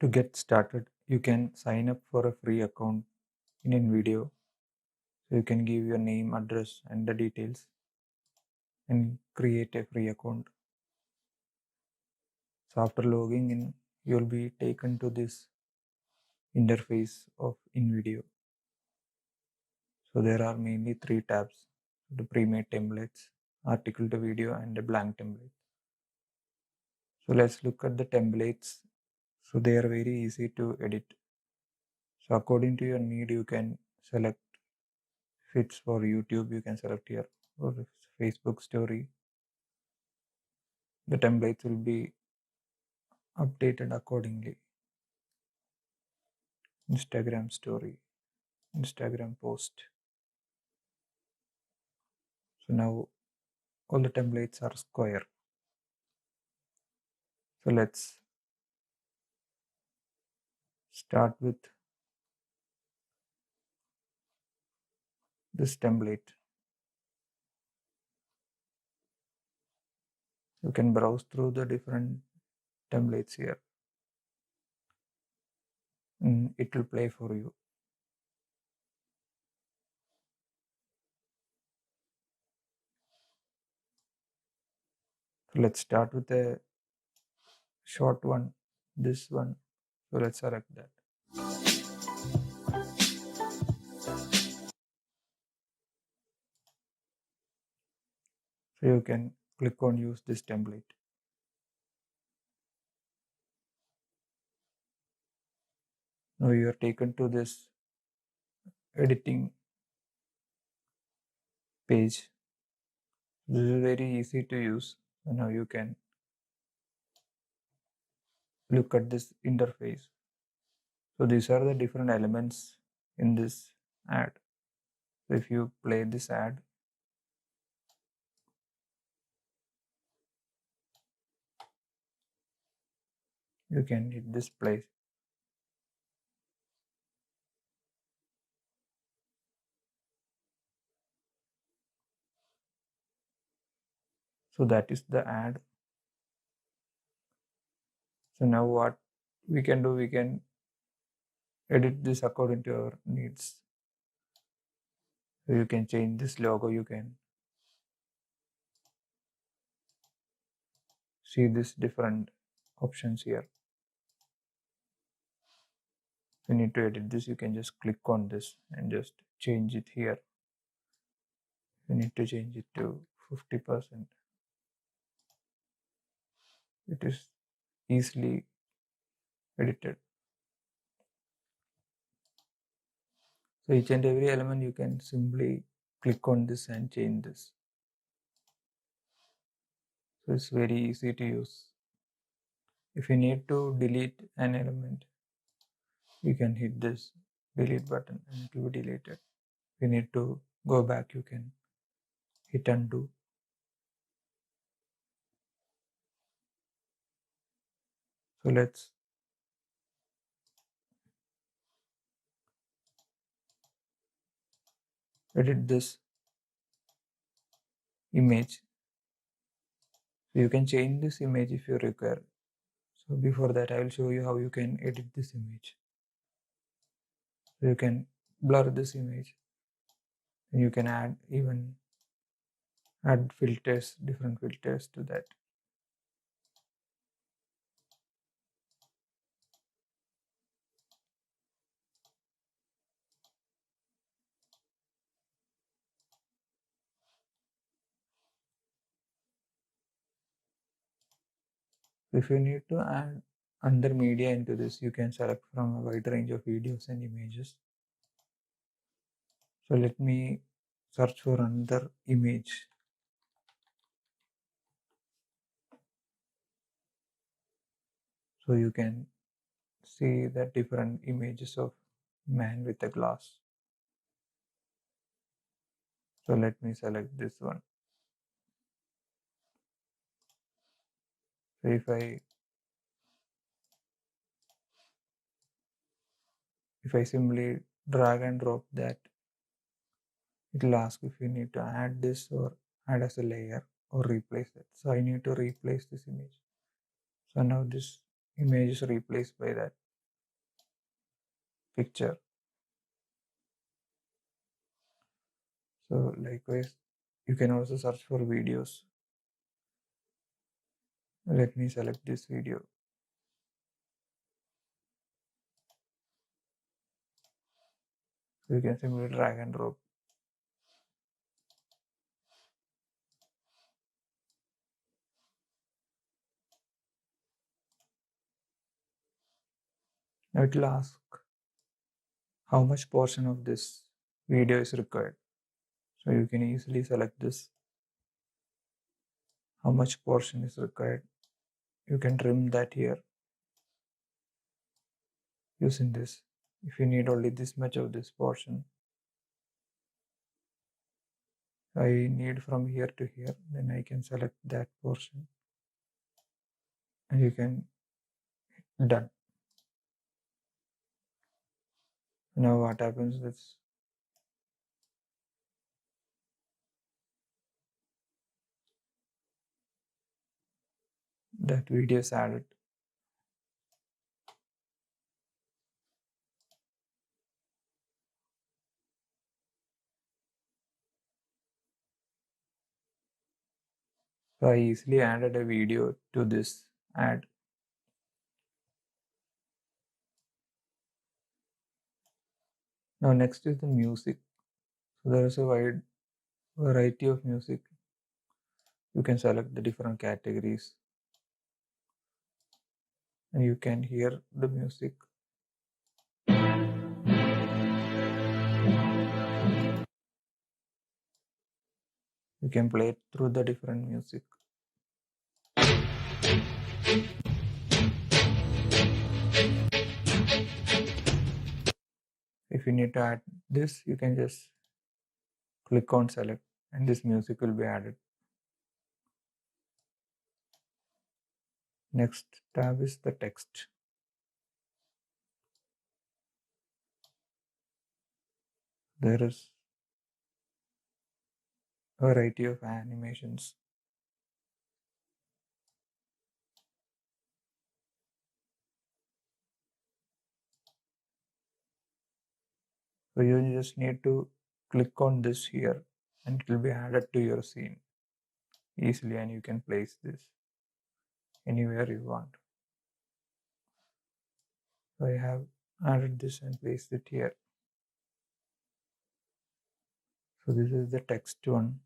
To get started, you can sign up for a free account in InVideo. So you can give your name, address, and the details and create a free account. So after logging in, you'll be taken to this interface of InVideo. So there are mainly three tabs: the pre-made templates, article to video, and a blank template. So let's look at the templates. So they are very easy to edit. So according to your need, you can select. If it's for YouTube, you can select here, or if it's Facebook story, the templates will be updated accordingly. Instagram story, Instagram post. So now all the templates are square. So let's start with this template. You can browse through the different templates here and it will play for you. So let's start with a short one, this one. So let's select that. So you can click on use this template. Now you are taken to this editing page. This is very easy to use. So now you can look at this interface. So these are the different elements in this ad. So if you play this ad, you can hit this play. So that is the ad. So now what we can do, we can edit this according to our needs. So you can change this logo, you can see this different options here. If you need to edit this, you can just click on this and just change it here. You need to change it to 50%. It is easily edited. So each and every element you can simply click on this and change this. So it's very easy to use. If you need to delete an element, you can hit this delete button and it will be deleted. If you need to go back, you can hit undo. So let's edit this image. So you can change this image if you require. So before that, I will show you how you can edit this image. So you can blur this image and you can add filters, different filters to that. If you need to add other media into this, you can select from a wide range of videos and images. So let me search for another image. So you can see the different images of man with a glass. So let me select this one. So if I simply drag and drop that, it will ask if you need to add this or add as a layer or replace it. So I need to replace this image. So now this image is replaced by that. picture. So likewise, you can also search for videos. Let me select this video. So you can simply drag and drop. Now it will ask how much portion of this video is required. So you can easily select this, how much portion is required. You can trim that here using this. If you need only this much of this portion, I need from here to here, then I can select that portion and you can done. Now what happens is that video is added. So I easily added a video to this ad. Now next is the music. So there is a wide variety of music. You can select the different categories and you can hear the music. You can play it through the different music. If you need to add this, you can just click on select and this music will be added. Next tab is the text. There is a variety of animations. So you just need to click on this here and it will be added to your scene easily and you can place this anywhere you want. So I have added this and placed it here. So this is the text one.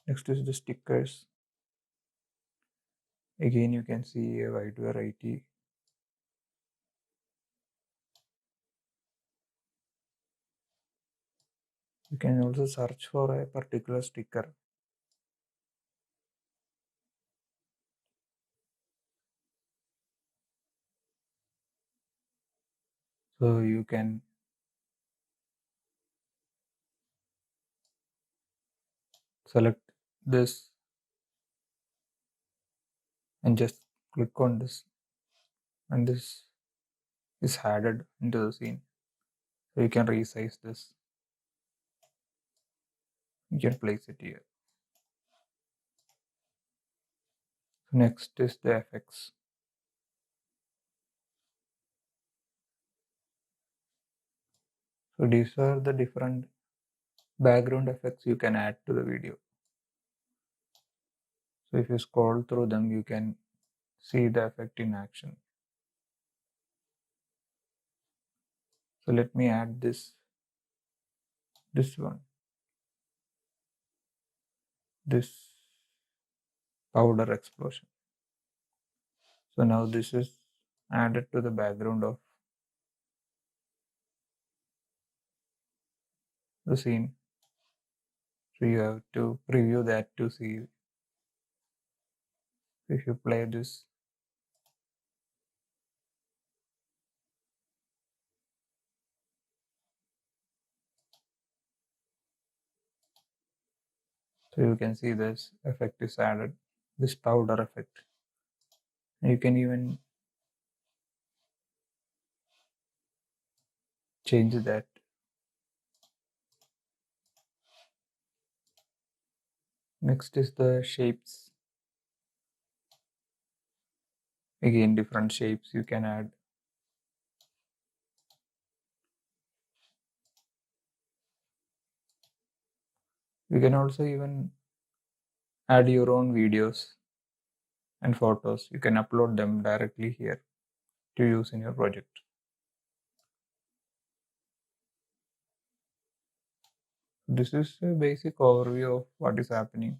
Next is the stickers. Again, you can see a wide variety. You can also search for a particular sticker. So you can select this and just click on this and this is added into the scene. So you can resize this. You can place it here. Next is the effects. So these are the different background effects you can add to the video. So if you scroll through them, you can see the effect in action. So let me add this one, this powder explosion. So now this is added to the background of the scene. So you have to preview that to see if you play this. So you can see this effect is added, this powder effect. You can even change that. Next is the shapes. Again, different shapes you can add. You can also even add your own videos and photos. You can upload them directly here to use in your project. This is a basic overview of what is happening.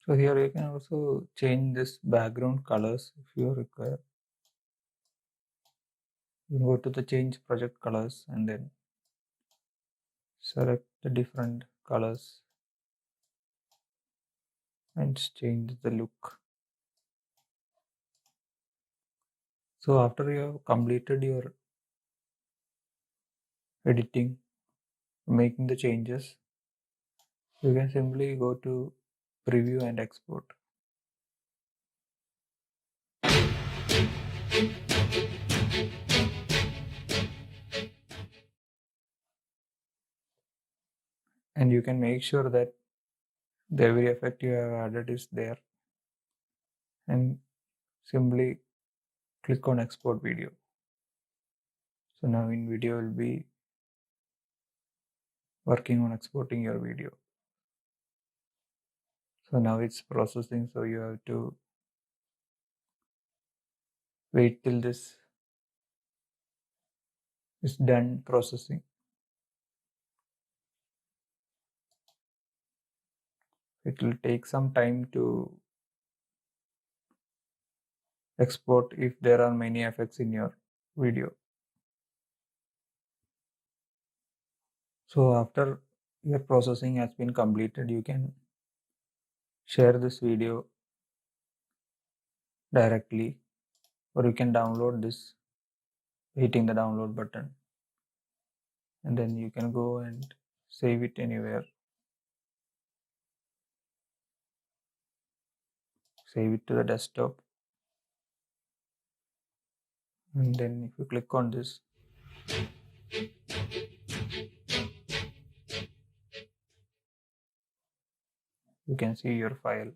So here you can also change this background colors if you require. You go to the change project colors and then select the different colors and change the look. So after you have completed your editing, making the changes, you can simply go to preview and export. And you can make sure that the every effect you have added is there, and simply click on export video. So now InVideo will be working on exporting your video. So now it's processing, so you have to wait till this is done processing. It will take some time to export if there are many effects in your video. So after your processing has been completed, you can share this video directly, or you can download this hitting the download button, and then you can go and save it anywhere. Save it to the desktop, and then if you click on this, you can see your file.